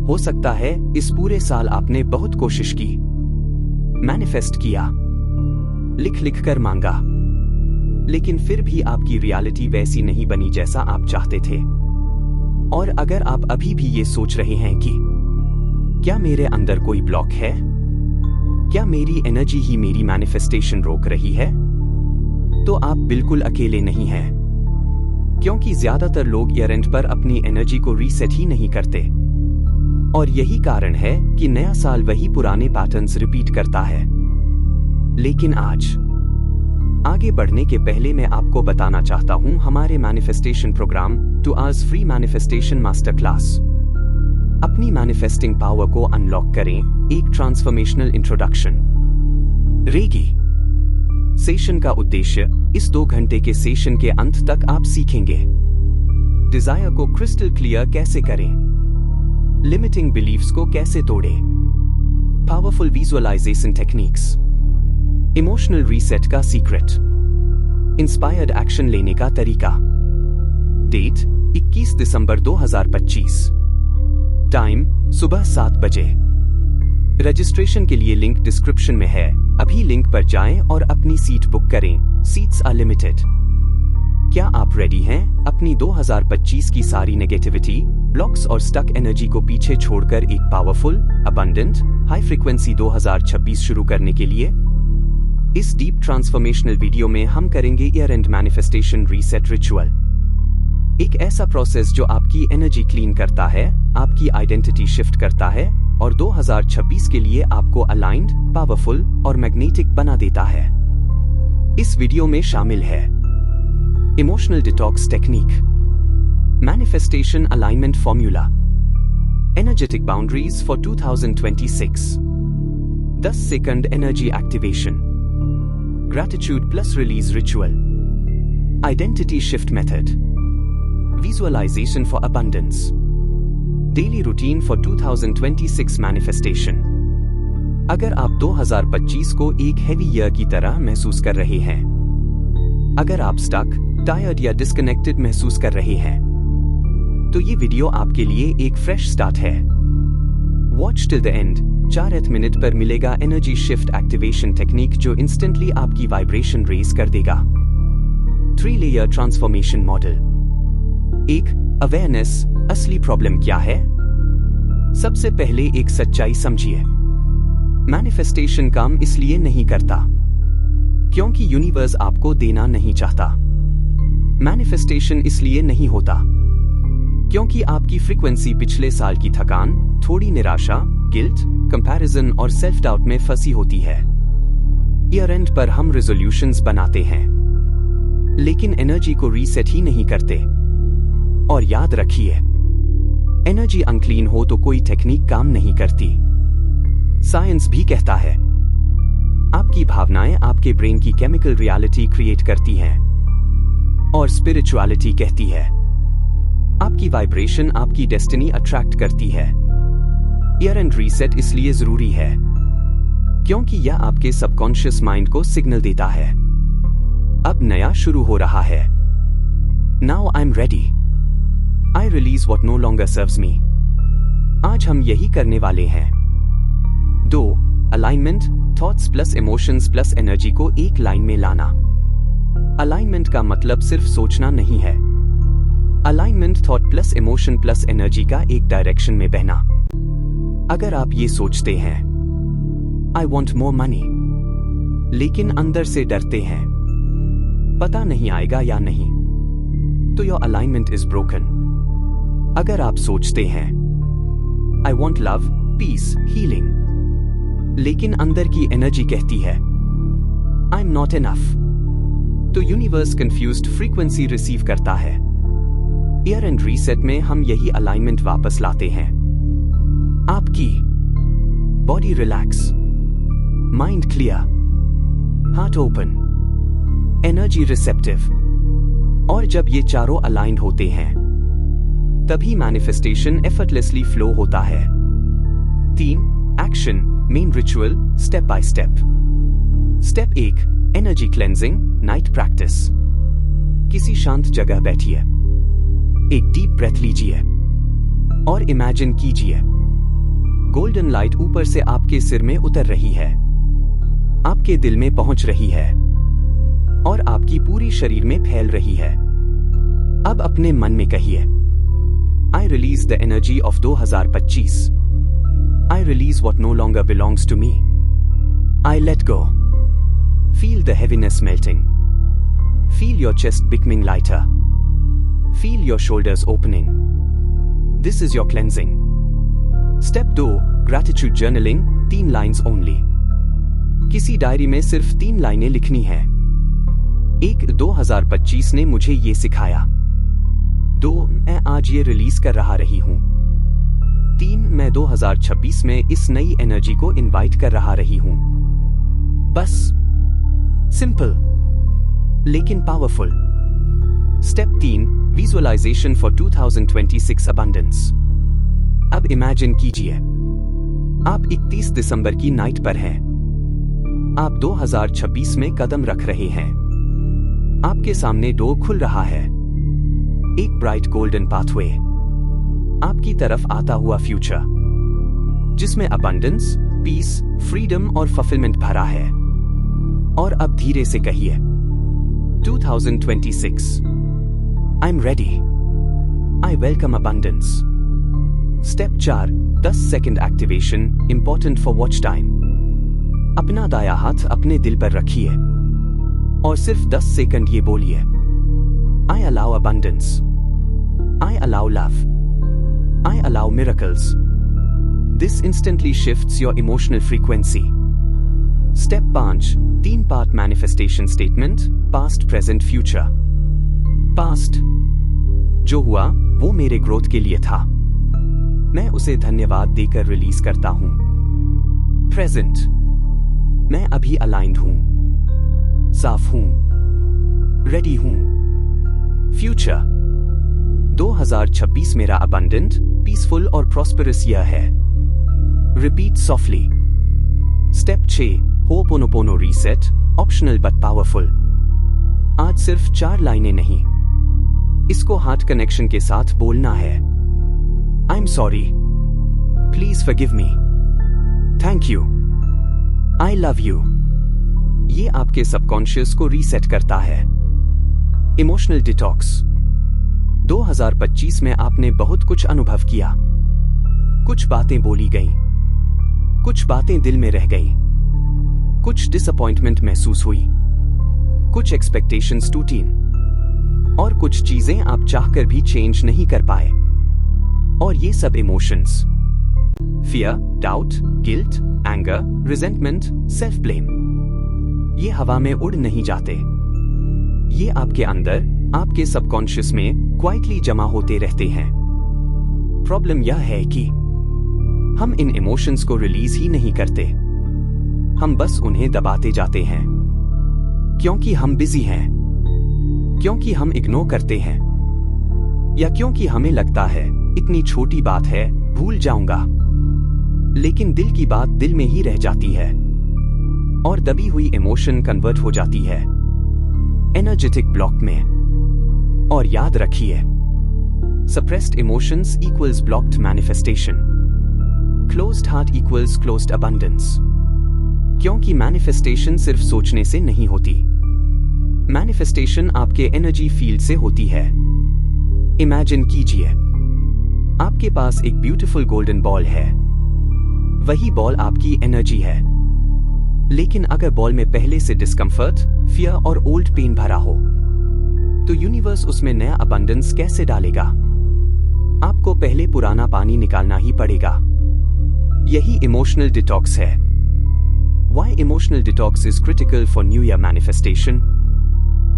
हो सकता है इस पूरे साल आपने बहुत कोशिश की, मैनिफेस्ट किया, लिख लिख कर मांगा, लेकिन फिर भी आपकी रियलिटी वैसी नहीं बनी जैसा आप चाहते थे। और अगर आप अभी भी ये सोच रहे हैं कि क्या मेरे अंदर कोई ब्लॉक है, क्या मेरी एनर्जी ही मेरी मैनिफेस्टेशन रोक रही है, तो आप बिल्कुल अकेले नहीं हैं। क्योंकि ज्यादातर लोग ईयर एंड पर अपनी एनर्जी को रीसेट ही नहीं करते, और यही कारण है कि नया साल वही पुराने पैटर्न्स रिपीट करता है। लेकिन आज आगे बढ़ने के पहले मैं आपको बताना चाहता हूं हमारे manifestation programme 2 Hours free manifestation master class. अपनी मैनिफेस्टिंग पावर को अनलॉक करें, एक ट्रांसफॉर्मेशनल इंट्रोडक्शन। रेगी सेशन का उद्देश्य, इस 2 घंटे के सेशन के अंत तक आप सीखेंगे डिजायर को क्रिस्टल क्लियर कैसे करें, लिमिटिंग बिलीफ्स को कैसे तोड़ें, powerful visualisation techniques, emotional reset का सीक्रेट, इंस्पायर्ड एक्शन लेने का तरीका। डेट 21 दिसंबर 2025, टाइम सुबह 7 बजे। रजिस्ट्रेशन के लिए लिंक डिस्क्रिप्शन में है, अभी लिंक पर जाएं और अपनी सीट बुक करें। Seats are limited. क्या आप रेडी हैं अपनी 2025 की सारी नेगेटिविटी, ब्लॉक्स और स्टक एनर्जी को पीछे छोड़कर एक पावरफुल, अबंडेंट, हाई फ्रीक्वेंसी 2026 शुरू करने के लिए? इस डीप ट्रांसफॉर्मेशनल वीडियो में हम करेंगे year and manifestation reset ritual, एक ऐसा प्रोसेस जो आपकी एनर्जी क्लीन करता है, आपकी आइडेंटिटी शिफ्ट करता है और 2026 के लिए आपको अलाइंड, पावरफुल और मैग्नेटिक बना देता है। इस वीडियो में शामिल है emotional detox technique, manifestation alignment formula, energetic boundaries for 2026, 10 second energy activation, gratitude plus release ritual, identity shift method, visualisation for abundance, daily routine for 2026 manifestation. अगर आप 2025 को एक हैवी ईयर की तरह महसूस कर रहे हैं, अगर आप स्टक, टायर्ड या डिस्कनेक्टेड महसूस कर रहे हैं, तो ये वीडियो आपके लिए एक फ्रेश स्टार्ट है। Watch till the end. 4 minute पर मिलेगा एनर्जी शिफ्ट एक्टिवेशन टेक्निक जो इंस्टेंटली आपकी वाइब्रेशन रेज कर देगा। 3 लेयर ट्रांसफॉर्मेशन मॉडल। 1. अवेयरनेस, असली प्रॉब्लम क्या है? सबसे पहले एक सच्चाई समझिए, मैनिफेस्टेशन काम इसलिए नहीं करता क्योंकि यूनिवर्स आपको देना नहीं चाहता। मैनिफेस्टेशन इसलिए नहीं होता क्योंकि आपकी फ्रीक्वेंसी पिछले साल की थकान, थोड़ी निराशा, गिल्ट, कंपैरिजन और सेल्फ डाउट में फंसी होती है। ईयर एंड पर हम रेजोल्यूशंस बनाते हैं, लेकिन एनर्जी को रीसेट ही नहीं करते। और याद रखिए, एनर्जी अनक्लीन हो तो कोई टेक्निक काम नहीं करती। साइंस भी कहता है, आपकी भावनाएं आपके ब्रेन की केमिकल रियलिटी क्रिएट करती हैं, और स्पिरिचुअलिटी कहती है, आपकी वाइब्रेशन आपकी डेस्टिनी अट्रैक्ट करती है। ईयर एंड रीसेट इसलिए जरूरी है क्योंकि यह आपके सबकॉन्शियस माइंड को सिग्नल देता है, अब नया शुरू हो रहा है। Now I am ready, I release what no longer serves me. आज हम यही करने वाले हैं। 2. Alignment, thoughts plus emotions plus energy को एक लाइन में लाना। अलाइनमेंट का मतलब सिर्फ सोचना नहीं है। Alignment thought plus emotion plus energy का एक डायरेक्शन में बहना। अगर आप ये सोचते हैं, आई वॉन्ट मोर मनी, लेकिन अंदर से डरते हैं, पता नहीं आएगा या नहीं, तो योर अलाइनमेंट इज ब्रोकन। अगर आप सोचते हैं, I want love, peace, healing, लेकिन अंदर की एनर्जी कहती है, आई एम नॉट इनफ, तो यूनिवर्स कंफ्यूज्ड फ्रीक्वेंसी रिसीव करता है। ईयर एंड रीसेट में हम यही अलाइनमेंट वापस लाते हैं। आपकी body relax, mind clear, heart open, energy receptive, और जब ये चारों अलाइंड होते हैं, तभी मैनिफेस्टेशन एफर्टलेसली फ्लो होता है। 3. Action, main ritual, step by step. Step 1. Energy cleansing, night practice. किसी शांत जगह बैठिए, एक डीप ब्रेथ लीजिए और इमेजिन कीजिए गोल्डन लाइट ऊपर से आपके सिर में उतर रही है, आपके दिल में पहुंच रही है और आपकी पूरी शरीर में फैल रही है। अब अपने मन में कहिए, I release the energy of 2025. I release what no longer belongs to me. I let go. Feel the heaviness melting. Feel your chest becoming lighter. Feel your shoulders opening. This is your cleansing. Step 2. Gratitude journaling, 3 lines only. किसी diary में सिर्फ 3 लाइनें लिखनी है। 1. 2025 ने मुझे ये सिखाया। 2. मैं आज ये रिलीज कर रही हूं। 3. मैं 2026 में इस नई एनर्जी को इनवाइट कर रही हूं। बस सिंपल लेकिन powerful. Step 3. Visualisation for 2026 abundance. अब इमेजिन कीजिए, आप 31 दिसंबर की नाइट पर हैं। आप 2026 में कदम रख रहे हैं। आपके सामने डोर खुल रहा है, एक ब्राइट गोल्डन पाथवे, आपकी तरफ आता हुआ फ्यूचर जिसमें अबंडेंस, पीस, फ्रीडम और फुलफिलमेंट भरा है। और अब धीरे से कहिए, 2026, I'm ready. I welcome abundance. Step 4. 10 second activation, important for watch time. अपना दाया हाथ अपने दिल पर रखिए और सिर्फ 10 सेकंड ये बोलिए, I allow abundance. I allow love. I allow miracles. This instantly shifts your emotional frequency. Step 5. 3 part manifestation statement, past, present, future. Past, जो हुआ वो मेरे ग्रोथ के लिए था, मैं उसे धन्यवाद देकर रिलीज करता हूं। प्रेजेंट, मैं अभी अलाइंड हूं, साफ हूं, रेडी हूं। फ्यूचर, 2026 मेरा अबंडेंट, पीसफुल और प्रॉस्पेरस ईयर है। Repeat softly. Step 6. Ho'oponopono reset, optional but powerful. आज सिर्फ 4 लाइनें नहीं, इसको हार्ट कनेक्शन के साथ बोलना है। I am sorry, please forgive me, thank you, I love you. ये आपके सबकॉन्शियस को रीसेट करता है। इमोशनल डिटॉक्स, 2025 में आपने बहुत कुछ अनुभव किया। कुछ बातें बोली गईं, कुछ बातें दिल में रह गईं, कुछ डिसअपॉइंटमेंट महसूस हुई, कुछ एक्सपेक्टेशंस टूटी और कुछ चीजें आप चाहकर भी चेंज नहीं कर पाए। और ये सब emotions, fear, doubt, guilt, anger, resentment, self blame, ये हवा में उड़ नहीं जाते। ये आपके अंदर, आपके सबकॉन्शियस में क्वाइटली जमा होते रहते हैं। प्रॉब्लम यह है कि हम इन इमोशंस को रिलीज ही नहीं करते, हम बस उन्हें दबाते जाते हैं, क्योंकि हम बिजी हैं, क्योंकि हम इग्नोर करते हैं, या क्योंकि हमें लगता है इतनी छोटी बात है, भूल जाऊंगा। लेकिन दिल की बात दिल में ही रह जाती है और दबी हुई इमोशन कन्वर्ट हो जाती है एनर्जेटिक ब्लॉक में। और याद रखिए, suppressed emotions equals blocked manifestation, closed heart equals closed abundance. क्योंकि मैनिफेस्टेशन सिर्फ सोचने से नहीं होती, मैनिफेस्टेशन आपके एनर्जी फील्ड से होती है। इमेजिन कीजिए, आपके पास एक ब्यूटीफुल गोल्डन बॉल है, वही बॉल आपकी एनर्जी है। लेकिन अगर बॉल में पहले से डिस्कंफर्ट, फियर और ओल्ड पेन भरा हो, तो यूनिवर्स उसमें नया अबंडेंस कैसे डालेगा? आपको पहले पुराना पानी निकालना ही पड़ेगा। यही इमोशनल डिटॉक्स है। Why emotional detox is critical for New Year manifestation?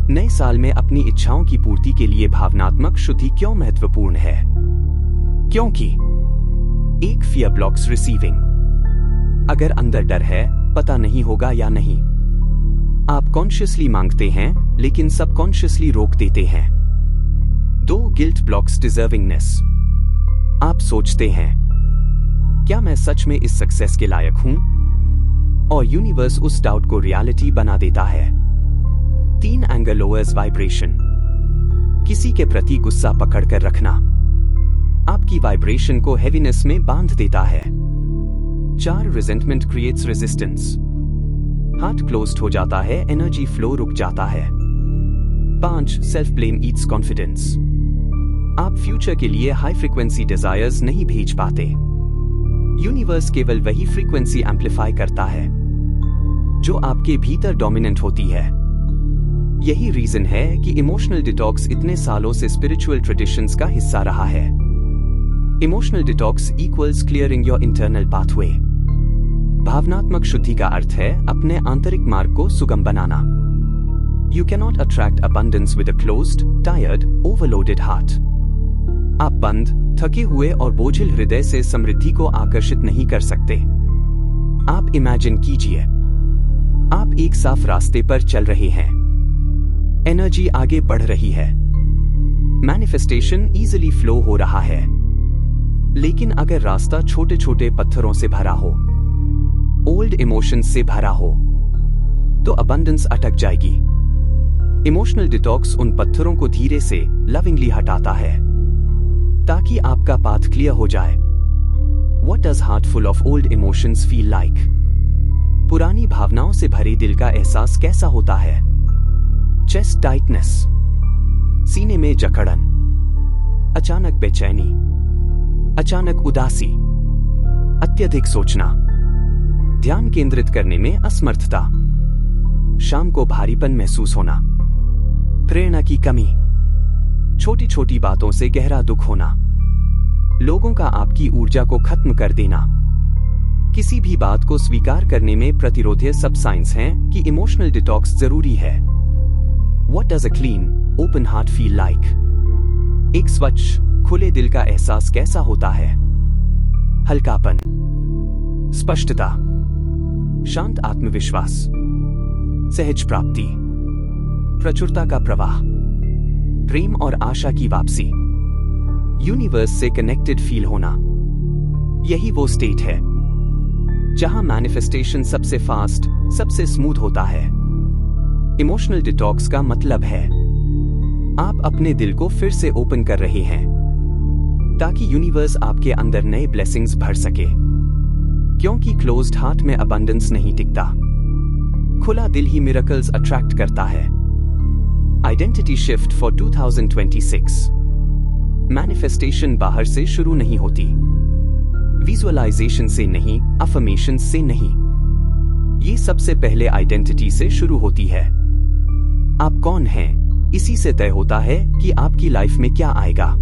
नए साल में अपनी इच्छाओं की पूर्ति के लिए भावनात्मक शुद्धि क्यों महत्वपूर्ण है? क्योंकि 1. Fear blocks receiving. अगर अंदर डर है, पता नहीं होगा या नहीं, आप कॉन्शियसली मांगते हैं लेकिन सबकॉन्शियसली रोक देते हैं। 2. Guilt blocks deservingness. आप सोचते हैं, क्या मैं सच में इस सक्सेस के लायक हूं? और यूनिवर्स उस डाउट को रियलिटी बना देता है। 3. Anger lowers vibration. किसी के प्रति गुस्सा पकड़ कर रखना आपकी वाइब्रेशन को हेवीनेस में बांध देता है। 4 resentment creates resistance. Heart closed हो जाता है, एनर्जी फ्लो रुक जाता है। 5 सेल्फ ब्लेम ईट्स कॉन्फिडेंस। आप फ्यूचर के लिए हाई फ्रीक्वेंसी डिजायर्स नहीं भेज पाते। यूनिवर्स केवल वही फ्रीक्वेंसी एम्पलीफाई करता है जो आपके भीतर डोमिनेंट होती है। यही रीजन है कि इमोशनल डिटॉक्स इतने सालों से स्पिरिचुअल ट्रेडिशंस का हिस्सा रहा है। Emotional detox equals clearing your internal pathway. भावनात्मक शुद्धि का अर्थ है अपने आंतरिक मार्ग को सुगम बनाना। You cannot attract abundance with a closed, tired, overloaded heart. आप बंद, थके हुए और बोझिल हृदय से समृद्धि को आकर्षित नहीं कर सकते। आप इमेजिन कीजिए, आप एक साफ रास्ते पर चल रहे हैं। एनर्जी आगे बढ़ रही है। मैनिफेस्टेशन इजीली फ्लो हो रहा है। लेकिन अगर रास्ता छोटे छोटे पत्थरों से भरा हो, ओल्ड इमोशंस से भरा हो, तो अबंडेंस अटक जाएगी। इमोशनल डिटॉक्स उन पत्थरों को धीरे से लविंगली हटाता है ताकि आपका पाथ क्लियर हो जाए। What does heart full of old emotions feel like? पुरानी भावनाओं से भरे दिल का एहसास कैसा होता है? चेस्ट टाइटनेस, सीने में जकड़न, अचानक बेचैनी, अचानक उदासी, अत्यधिक सोचना, ध्यान केंद्रित करने में असमर्थता, शाम को भारीपन महसूस होना, प्रेरणा की कमी, छोटी छोटी बातों से गहरा दुख होना, लोगों का आपकी ऊर्जा को खत्म कर देना, किसी भी बात को स्वीकार करने में प्रतिरोध सब साइंस हैं कि इमोशनल डिटॉक्स जरूरी है। What does a clean, open heart feel like? एक स्वच्छ, खुले दिल का एहसास कैसा होता है? हल्कापन, स्पष्टता, शांत आत्मविश्वास, सहज प्राप्ति, प्रचुरता का प्रवाह, प्रेम और आशा की वापसी, यूनिवर्स से कनेक्टेड फील होना। यही वो स्टेट है जहां मैनिफेस्टेशन सबसे फास्ट, सबसे स्मूथ होता है। इमोशनल डिटॉक्स का मतलब है आप अपने दिल को फिर से ओपन कर रहे हैं ताकि यूनिवर्स आपके अंदर नए ब्लेसिंग्स भर सके। क्योंकि क्लोज्ड हार्ट में अबंडेंस नहीं टिकता, खुला दिल ही मिरेकल्स अट्रैक्ट करता है। Identity shift for 2026। मैनिफेस्टेशन बाहर से शुरू नहीं होती, विजुअलाइजेशन से नहीं, अफर्मेशन से नहीं, ये सबसे पहले आइडेंटिटी से शुरू होती है। आप कौन हैं, इसी से तय होता है कि आपकी लाइफ में क्या आएगा।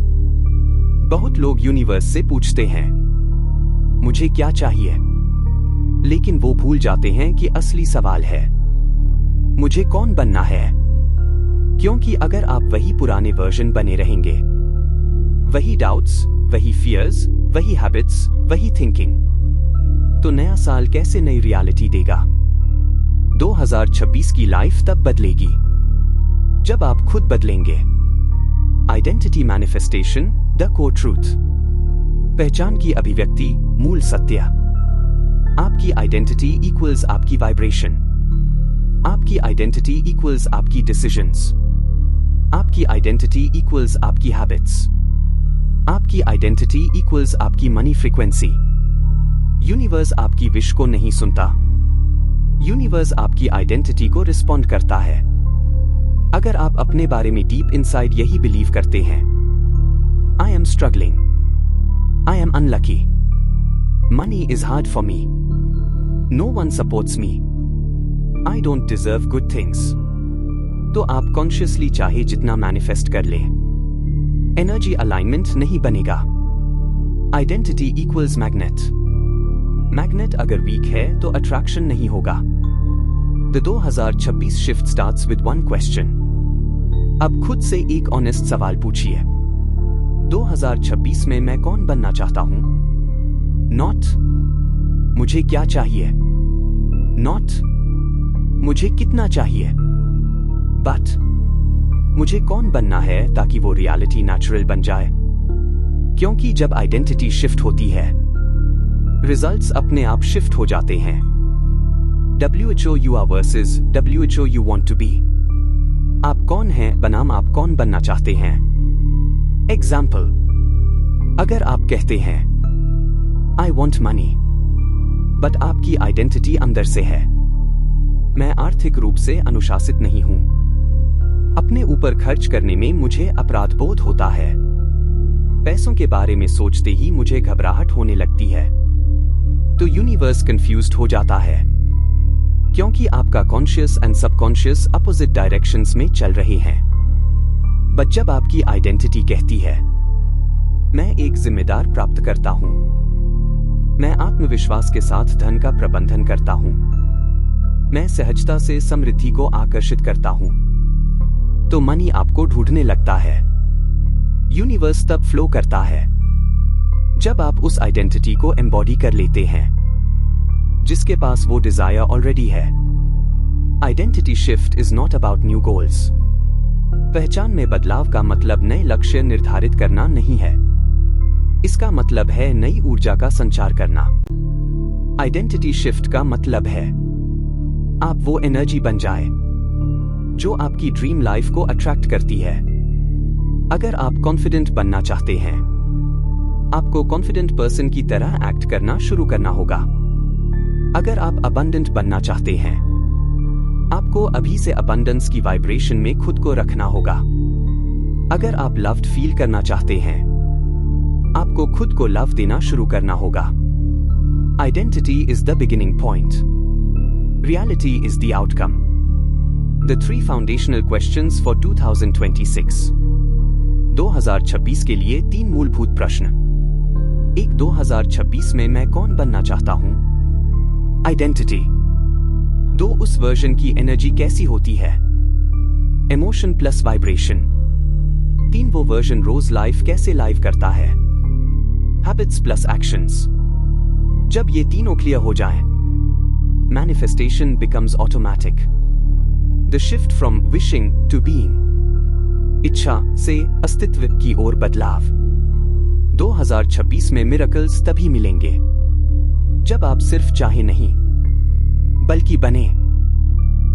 बहुत लोग यूनिवर्स से पूछते हैं मुझे क्या चाहिए, लेकिन वो भूल जाते हैं कि असली सवाल है मुझे कौन बनना है। क्योंकि अगर आप वही पुराने वर्जन बने रहेंगे, वही डाउट्स, वही फियर्स, वही हैबिट्स, वही थिंकिंग, तो नया साल कैसे नई रियलिटी देगा। 2026 की लाइफ तब बदलेगी जब आप खुद बदलेंगे। Identity manifestation, the core truth. पहचान की अभिव्यक्ति, मूल सत्य। आपकी आइडेंटिटी इक्वल्स आपकी वाइब्रेशन। आपकी आइडेंटिटी इक्वल्स आपकी डिसीजंस। आपकी आइडेंटिटी इक्वल्स आपकी हैबिट्स। आपकी आइडेंटिटी इक्वल्स आपकी मनी फ्रीक्वेंसी। यूनिवर्स आपकी विश को नहीं सुनता, यूनिवर्स आपकी आइडेंटिटी को रिस्पॉन्ड करता है। अगर आप अपने बारे में डीप इनसाइड यही बिलीव करते हैं, I am struggling, I am unlucky, money is hard for me, no one supports me, I don't deserve good things, तो आप कॉन्शियसली चाहे जितना मैनिफेस्ट कर ले, एनर्जी अलाइनमेंट नहीं बनेगा। Identity equals magnet. मैग्नेट अगर वीक है तो अट्रैक्शन नहीं होगा। The 2026 shift starts with one question. अब खुद से एक ऑनेस्ट सवाल पूछिए, 2026 में मैं कौन बनना चाहता हूं? नॉट मुझे क्या चाहिए, नॉट मुझे कितना चाहिए, बट मुझे कौन बनना है ताकि वो रियलिटी नेचुरल बन जाए। क्योंकि जब आइडेंटिटी शिफ्ट होती है, रिजल्ट्स अपने आप शिफ्ट हो जाते हैं। WHO you are versus WHO you want to be। आप कौन हैं बनाम आप कौन बनना चाहते हैं। एग्जाम्पल, अगर आप कहते हैं I want money, बट आपकी आइडेंटिटी अंदर से है। मैं आर्थिक रूप से अनुशासित नहीं हूं। अपने ऊपर खर्च करने में मुझे अपराध बोध होता है। पैसों के बारे में सोचते ही मुझे घबराहट होने लगती है। तो यूनिवर्स कंफ्यूज्ड हो जाता है, क्योंकि आपका conscious and subconscious opposite directions में चल रहे हैं। बट जब आपकी आइडेंटिटी कहती है, मैं एक जिम्मेदार प्राप्त करता हूं, मैं आत्मविश्वास के साथ धन का प्रबंधन करता हूं, मैं सहजता से समृद्धि को आकर्षित करता हूं, तो मनी आपको ढूंढने लगता है। यूनिवर्स तब फ्लो करता है जब आप उस आइडेंटिटी को एम्बॉडी कर लेते हैं जिसके पास वो डिजायर ऑलरेडी है। Identity shift is not about new goals. पहचान में बदलाव का मतलब नए लक्ष्य निर्धारित करना नहीं है। इसका मतलब है नई ऊर्जा का संचार करना। आइडेंटिटी शिफ्ट का मतलब है आप वो एनर्जी बन जाए जो आपकी ड्रीम लाइफ को अट्रैक्ट करती है। अगर आप कॉन्फिडेंट बनना चाहते हैं, आपको कॉन्फिडेंट पर्सन की तरह एक्ट करना शुरू करना होगा। अगर आप अबंडेंट बनना चाहते हैं, आपको अभी से अबंडेंस की वाइब्रेशन में खुद को रखना होगा। अगर आप लव्ड फील करना चाहते हैं, आपको खुद को लव देना शुरू करना होगा। Identity is the beginning point, reality is the outcome. The 3 foundational questions for 2026। 2026 के लिए 3 मूलभूत प्रश्न। 1, 2026 में मैं कौन बनना चाहता हूं? आइडेंटिटी। 2, उस वर्जन की एनर्जी कैसी होती है? Emotion plus vibration. 3, वो वर्जन रोज लाइफ कैसे लाइव करता है? Habits plus actions. जब ये तीनों क्लियर हो जाएं, manifestation becomes automatic. The shift from wishing to being, इच्छा से अस्तित्व की ओर बदलाव। 2026 में मिरेकल्स तभी मिलेंगे जब आप सिर्फ चाहे नहीं, बल्कि बने।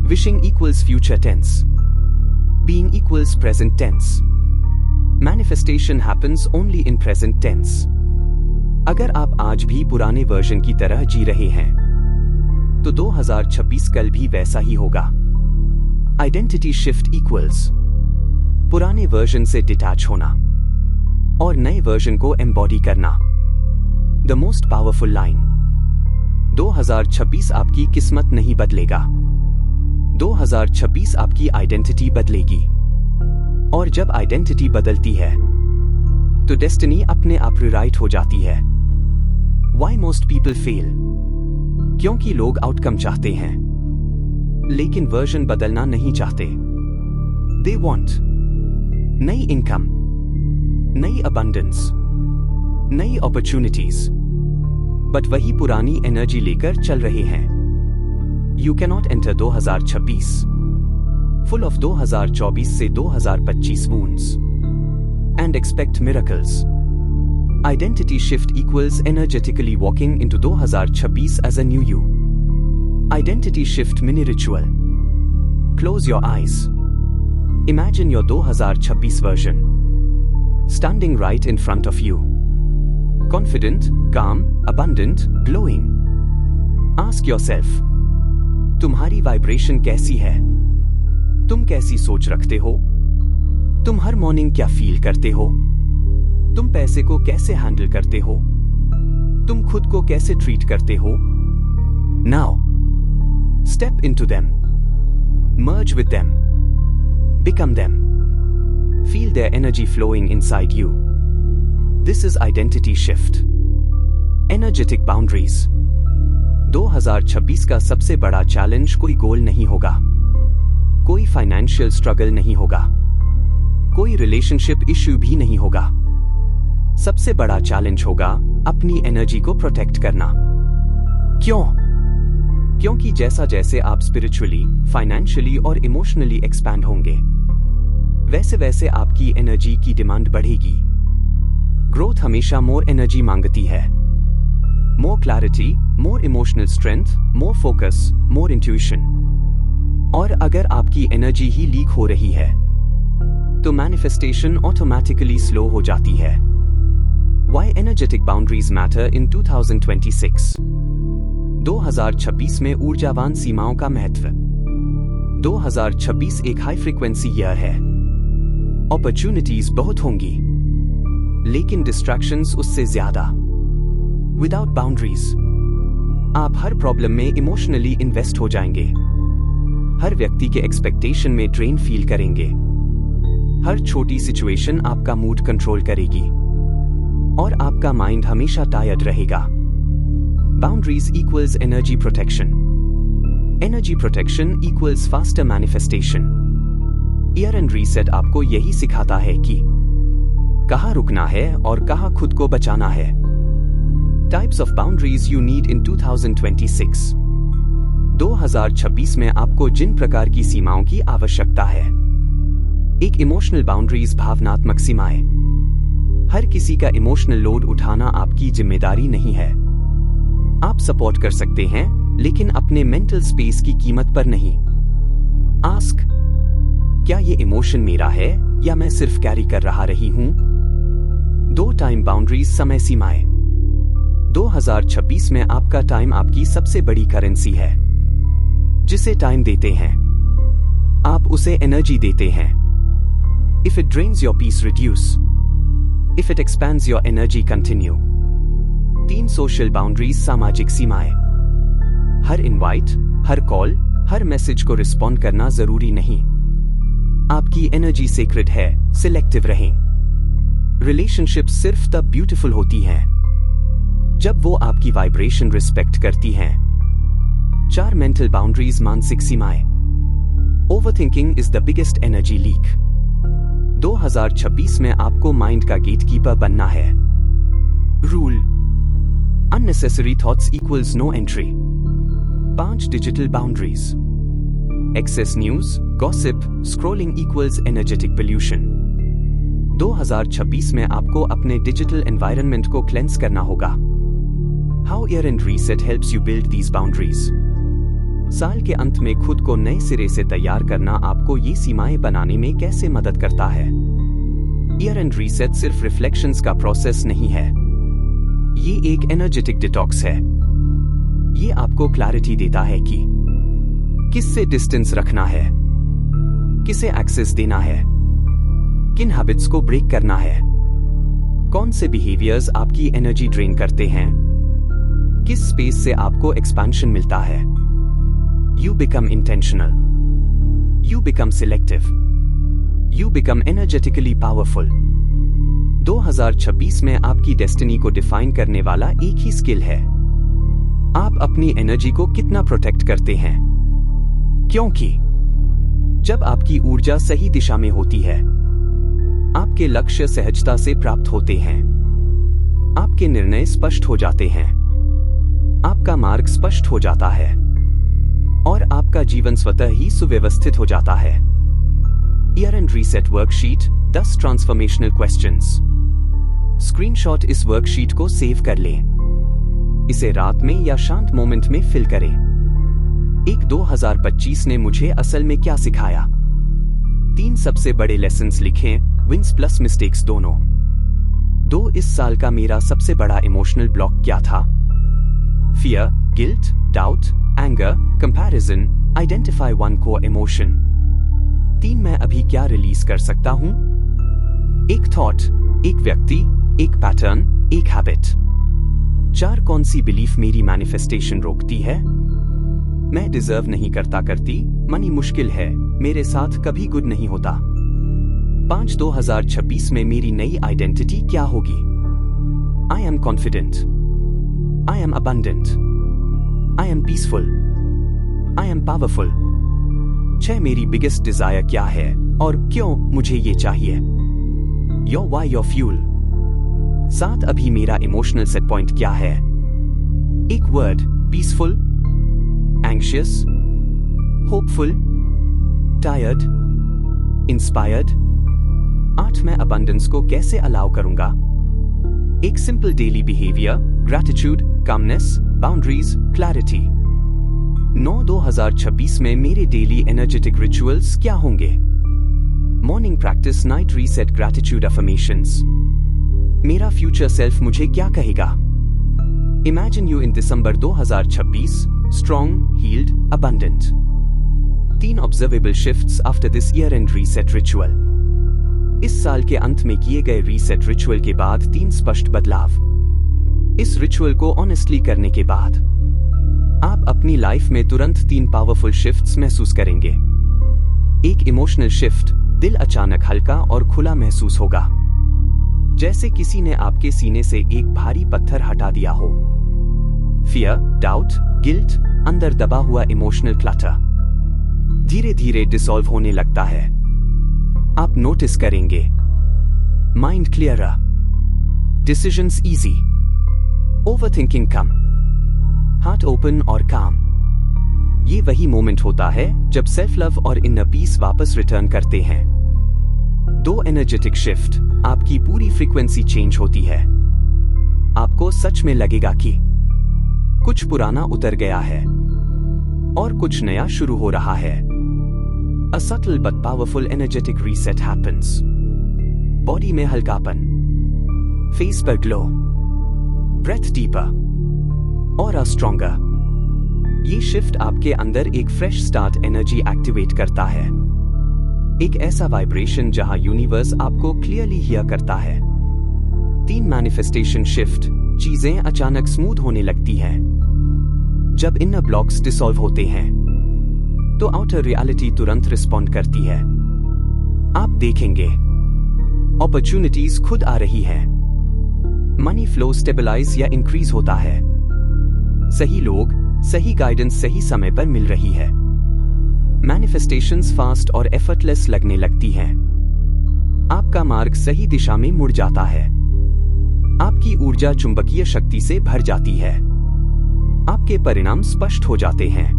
Wishing equals future tense, being equals present tense. Manifestation happens only in present tense. अगर आप आज भी पुराने वर्जन की तरह जी रहे हैं, तो 2026 कल भी वैसा ही होगा। आइडेंटिटी शिफ्ट इक्वल्स पुराने वर्जन से डिटैच होना और नए वर्जन को एम्बॉडी करना। The most powerful line. 2026 आपकी किस्मत नहीं बदलेगा, 2026 आपकी आइडेंटिटी बदलेगी। और जब आइडेंटिटी बदलती है, तो डेस्टिनी अपने आप रिराइट हो जाती है। Why most people fail? क्योंकि लोग आउटकम चाहते हैं, लेकिन वर्जन बदलना नहीं चाहते। They want नई इनकम, नई अबंडेंस, नई अपॉर्चुनिटीज, बट वही पुरानी एनर्जी लेकर चल रहे हैं। You cannot enter 2026 full of 2024 से 2025 wounds and expect miracles. Identity shift equals energetically walking into 2026 as a new you. Identity shift mini ritual. Close your eyes. Imagine your 2026 version standing right in front of you. Confident, calm, abundant, glowing. Ask yourself, तुम्हारी vibration कैसी है? तुम कैसी सोच रखते हो? तुम हर morning क्या फील करते हो? तुम पैसे को कैसे हैंडल करते हो? तुम खुद को कैसे ट्रीट करते हो? Now, step into them. Merge with them. Become them. Feel their energy flowing inside you. This is identity shift. Energetic boundaries. 2026 का सबसे बड़ा चैलेंज कोई गोल नहीं होगा, कोई फाइनेंशियल स्ट्रगल नहीं होगा, कोई रिलेशनशिप इश्यू भी नहीं होगा। सबसे बड़ा चैलेंज होगा अपनी एनर्जी को प्रोटेक्ट करना। क्यों? क्योंकि जैसा जैसे आप स्पिरिचुअली, फाइनेंशियली और इमोशनली एक्सपैंड होंगे, वैसे वैसे आपकी एनर्जी की डिमांड बढ़ेगी। ग्रोथ हमेशा मोर एनर्जी मांगती है। More clarity, more emotional strength, more focus, more intuition. और अगर आपकी एनर्जी ही लीक हो रही है, तो मैनिफेस्टेशन ऑटोमेटिकली स्लो हो जाती है। Why energetic boundaries matter in 2026? 2026 में ऊर्जावान सीमाओं का महत्व। 2026 एक हाई फ्रीक्वेंसी ईयर है। अपॉर्चुनिटीज बहुत होंगी, लेकिन डिस्ट्रैक्शंस उससे ज्यादा। विदाउट बाउंड्रीज आप हर प्रॉब्लम में इमोशनली इन्वेस्ट हो जाएंगे, हर व्यक्ति के एक्सपेक्टेशन में ड्रेन फील करेंगे, हर छोटी सिचुएशन आपका मूड कंट्रोल करेगी और आपका माइंड हमेशा टायर्ड रहेगा। Boundaries equals energy protection, energy protection equals faster manifestation. Year and reset आपको यही सिखाता है कि कहाँ रुकना है और कहाँ खुद को बचाना है। Types of boundaries you need in 2026। 2026 में आपको जिन प्रकार की सीमाओं की आवश्यकता है। एक इमोशनल बाउंड्रीज भावनात्मक सीमाएं। हर किसी का इमोशनल लोड उठाना आपकी जिम्मेदारी नहीं है। आप सपोर्ट कर सकते हैं, लेकिन अपने मेंटल स्पेस की कीमत पर नहीं। आस्क, क्या ये इमोशन मेरा है या मैं सिर्फ कैरी कर रहा रही हूं? 2 टाइम बाउंड्रीज समय सीमाएं। 2026 में आपका टाइम आपकी सबसे बड़ी करेंसी है। जिसे टाइम देते हैं, आप उसे एनर्जी देते हैं। If it drains your peace, reduce. If it expands your energy, continue. 3 social boundaries सामाजिक सीमाएं। हर इनवाइट, हर कॉल, हर मैसेज को रिस्पॉन्ड करना जरूरी नहीं। आपकी एनर्जी सेक्रेड है, सिलेक्टिव रहें। रिलेशनशिप सिर्फ तब ब्यूटीफुल होती हैं जब वो आपकी वाइब्रेशन रिस्पेक्ट करती हैं। 4 मेंटल बाउंड्रीज मानसिक सीमाएं। Overthinking is the biggest energy leak. 2026 में आपको माइंड का गेटकीपर बनना है। Rule, unnecessary thoughts equals no entry. 5 digital boundaries. Excess news, gossip, scrolling equals energetic pollution. 2026 में आपको अपने डिजिटल एनवायरनमेंट को क्लेंस करना होगा। How year and reset helps you build these boundaries. साल के अंत में खुद को नए सिरे से तैयार करना आपको ये सीमाएं बनाने में कैसे मदद करता है। ईयर एंड रीसेट सिर्फ रिफ्लेक्शंस का प्रोसेस नहीं है, ये एक एनर्जेटिक डिटॉक्स है। ये आपको क्लैरिटी देता है कि किससे डिस्टेंस रखना है, किसे एक्सेस देना है, किन हैबिट्स को ब्रेक करना है, कौन से बिहेवियर्स आपकी एनर्जी ड्रेन करते हैं, किस स्पेस से आपको एक्सपेंशन मिलता है। You become intentional. You become selective. You become energetically powerful. 2026 में आपकी डेस्टिनी को डिफाइन करने वाला एक ही स्किल है। आप अपनी एनर्जी को कितना प्रोटेक्ट करते हैं। क्योंकि जब आपकी ऊर्जा सही दिशा में होती है, आपके लक्ष्य सहजता से प्राप्त होते हैं, आपके निर्णय स्पष्ट हो जाते हैं, आपका मार्ग स्पष्ट हो जाता है और आपका जीवन स्वतः ही सुव्यवस्थित हो जाता है। Year and reset worksheet, 10 transformational questions. Screenshot इस वर्कशीट को सेव कर लें। इसे रात में या शांत मोमेंट में फिल करें। 2025 ने मुझे असल में क्या सिखाया। 3 सबसे बड़े लेसन्स लिखें, विंस प्लस मिस्टेक्स दोनों। 2 इस साल का मेरा सबसे बड़ा इमोशनल ब्लॉक क्या था। Fear, guilt, doubt, anger, comparison, identify 1 core emotion. 3 मैं अभी क्या रिलीज कर सकता हूं। 1 थॉट, 1 व्यक्ति, 1 पैटर्न, 1 हैबिट। 4 कौन सी बिलीफ मेरी मैनिफेस्टेशन रोकती है। मैं डिजर्व नहीं करती, मनी मुश्किल है, मेरे साथ कभी गुड नहीं होता। 5 2026 में मेरी नई आइडेंटिटी क्या होगी। I am confident, I am abundant, I am peaceful. I am powerful. 6 मेरी बिगेस्ट डिजायर क्या है और क्यों मुझे ये चाहिए। Your why, your fuel. 7 अभी मेरा इमोशनल सेट पॉइंट क्या है। 1 word, peaceful, anxious, hopeful, tired, inspired. 8 मैं अबंडेंस को कैसे अलाउ करूंगा। 1 simple daily behaviour, gratitude, calmness, boundaries, clarity. 9 2026 में मेरे डेली एनर्जेटिक रिचुअल्स क्या होंगे। Morning practice, night reset, gratitude affirmations. मेरा फ्यूचर सेल्फ मुझे क्या कहेगा। Imagine you in December 2026, strong, healed, abundant. 3 observable shifts after this year-end reset ritual. इस साल के अंत में किए गए रीसेट रिचुअल के बाद 3 स्पष्ट बदलाव। इस रिचुअल को ऑनेस्टली करने के बाद आप अपनी लाइफ में तुरंत 3 पावरफुल शिफ्ट्स महसूस करेंगे। एक इमोशनल शिफ्ट, दिल अचानक हल्का और खुला महसूस होगा, जैसे किसी ने आपके सीने से एक भारी पत्थर हटा दिया हो। फियर, डाउट, गिल्ट, अंदर दबा हुआ इमोशनल क्लटर धीरे धीरे डिसॉल्व होने लगता है। आप नोटिस करेंगे mind clearer, decisions easy, overthinking कम, हार्ट ओपन और काम। ये वही मोमेंट होता है जब सेल्फ लव और इनर पीस वापस रिटर्न करते हैं। 2 एनर्जेटिक शिफ्ट, आपकी पूरी फ्रीक्वेंसी चेंज होती है। आपको सच में लगेगा कि कुछ पुराना उतर गया है और कुछ नया शुरू हो रहा है। A subtle but powerful energetic reset happens. Body में हल्कापन, फेस पर ग्लो, ब्रेथ डीपर और स्ट्रॉन्गर। ये शिफ्ट आपके अंदर एक फ्रेश स्टार्ट एनर्जी एक्टिवेट करता है। एक ऐसा वाइब्रेशन जहां यूनिवर्स आपको क्लियरली हियर करता है। 3 मैनिफेस्टेशन शिफ्ट, चीजें अचानक स्मूथ होने लगती हैं। जब इनर ब्लॉक्स डिसॉल्व होते हैं तो आउटर रियलिटी तुरंत रिस्पॉन्ड करती है। आप देखेंगे अपॉर्चुनिटीज खुद आ रही हैं। मनी फ्लो स्टेबलाइज या इंक्रीज होता है। सही लोग, सही गाइडेंस सही समय पर मिल रही है। मैनिफेस्टेशंस फास्ट और एफर्टलेस लगने लगती हैं। आपका मार्ग सही दिशा में मुड़ जाता है। आपकी ऊर्जा चुंबकीय शक्ति से भर जाती है। आपके परिणाम स्पष्ट हो जाते हैं।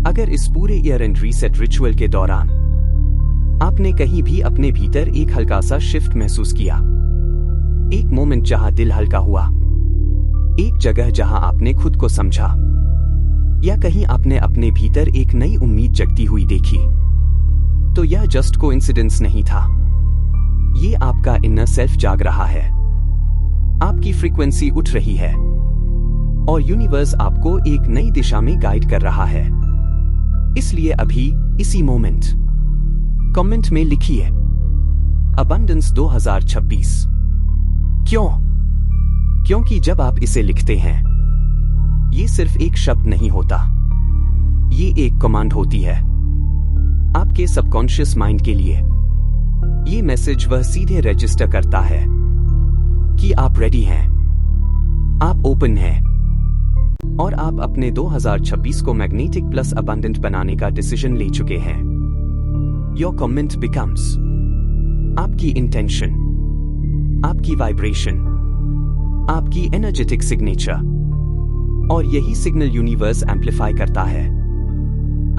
अगर इस पूरे ईयर एंड रीसेट रिचुअल के दौरान आपने कहीं भी अपने भीतर एक हल्का सा शिफ्ट महसूस किया, एक मोमेंट जहां दिल हल्का हुआ, एक जगह जहां आपने खुद को समझा, या कहीं आपने अपने भीतर एक नई उम्मीद जगती हुई देखी, तो यह जस्ट कोइंसिडेंस नहीं था। ये आपका इनर सेल्फ जाग रहा है। आपकी फ्रीक्वेंसी उठ रही है और यूनिवर्स आपको एक नई दिशा में गाइड कर रहा है। इसलिए अभी इसी मोमेंट कमेंट में लिखिए अबंडेंस 2026। क्यों? क्योंकि जब आप इसे लिखते हैं, ये सिर्फ एक शब्द नहीं होता, ये एक कमांड होती है आपके सबकॉन्शियस माइंड के लिए। ये मैसेज वह सीधे रजिस्टर करता है कि आप रेडी हैं, आप ओपन हैं और आप अपने 2026 को मैग्नेटिक प्लस अबंडेंट बनाने का डिसीजन ले चुके हैं। योर कमेंट बिकम्स आपकी इंटेंशन, आपकी वाइब्रेशन, आपकी एनर्जेटिक सिग्नेचर, और यही सिग्नल यूनिवर्स एम्पलीफाई करता है।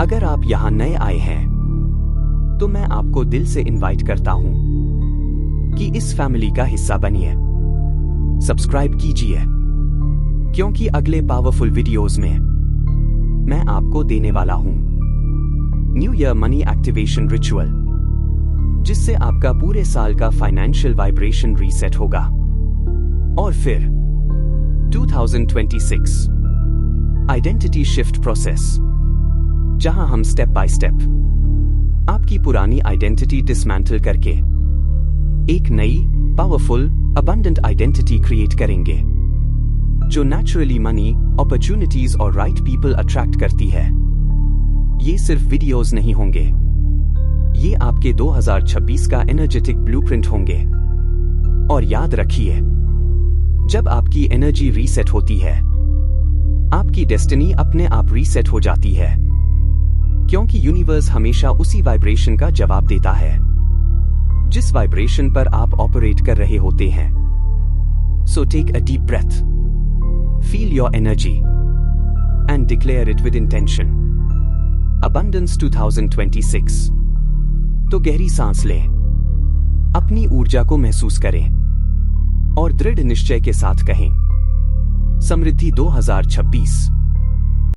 अगर आप यहां नए आए हैं तो मैं आपको दिल से इनवाइट करता हूं कि इस फैमिली का हिस्सा बनिए। सब्सक्राइब कीजिए, क्योंकि अगले पावरफुल वीडियोस में मैं आपको देने वाला हूं new year money activation ritual, जिससे आपका पूरे साल का फाइनेंशियल वाइब्रेशन रीसेट होगा। और फिर 2026 आइडेंटिटी शिफ्ट प्रोसेस, जहां हम स्टेप बाय स्टेप आपकी पुरानी आइडेंटिटी डिसमेंटल करके एक नई पावरफुल अबंडेंट आइडेंटिटी क्रिएट करेंगे, जो नेचुरली मनी, अपॉर्चुनिटीज और राइट पीपल अट्रैक्ट करती है। ये सिर्फ वीडियोस नहीं होंगे, ये आपके 2026 का एनर्जेटिक ब्लूप्रिंट होंगे। और याद रखिए, जब आपकी एनर्जी रीसेट होती है, आपकी डेस्टिनी अपने आप रीसेट हो जाती है, क्योंकि यूनिवर्स हमेशा उसी वाइब्रेशन का जवाब देता है जिस वाइब्रेशन पर आप ऑपरेट कर रहे होते हैं। So take a deep breath, feel your energy and declare it with intention. Abundance 2026। तो गहरी सांस लें, अपनी ऊर्जा को महसूस करें और दृढ़ निश्चय के साथ कहें, समृद्धि 2026।